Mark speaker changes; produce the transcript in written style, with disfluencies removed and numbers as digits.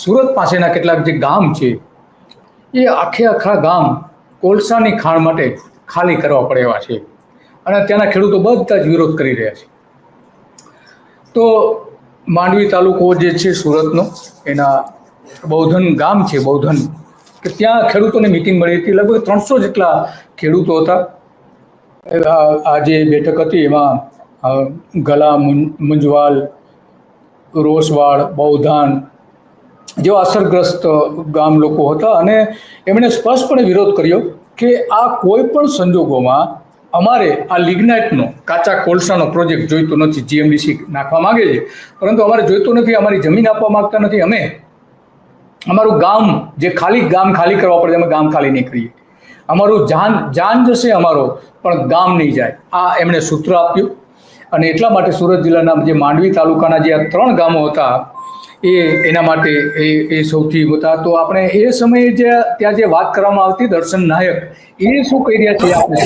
Speaker 1: સુરત પાસેના કેટલાક જે ગામ છે એ આખા ગામ કોલસાની ખાણ માટે ખાલી કરવા પડે એવા છે અને ત્યાંના ખેડૂતો બધા જ વિરોધ કરી રહ્યા છે. તો માંડવી તાલુકો જે છે સુરતનો, એના બૌધન ગામ છે બૌધન, કે ત્યાં ખેડૂતોને મિટિંગ મળી હતી. લગભગ 300 જેટલા ખેડૂતો હતા. આ જે બેઠક હતી એમાં ગલા, મુંજવાલ, રોસવાડ, બૌધાન જેવા અસરગ્રસ્ત ગામ લોકો હતા અને એમણે સ્પષ્ટપણે વિરોધ કર્યો કે આ કોઈ પણ સંજોગોમાં અમારે આ લિગ્નાઇટનો કાચા કોલસાનો પ્રોજેક્ટ જોઈતો નથી. જીએમડીસી નાખવા માંગે છે પરંતુ અમારે જોઈતો નથી, અમારી જમીન આપવા માંગતા નથી, અમે અમારું ગામ જે ગામ ખાલી કરવા પડે અમે ગામ ખાલી નહીં કરીએ, અમારું જાન જશે અમારો પણ ગામ નહીં જાય. આ એમણે સૂત્ર આપ્યું અને એટલા માટે સુરત જિલ્લાના જે માંડવી તાલુકાના જે આ 3 ગામો હતા એના માટે એ સૌથી હતા. તો આપણે એ સમયે ત્યાં જે વાત કરવામાં આવતી, દર્શન નાયક એ શું કહી રહ્યા છે આપણે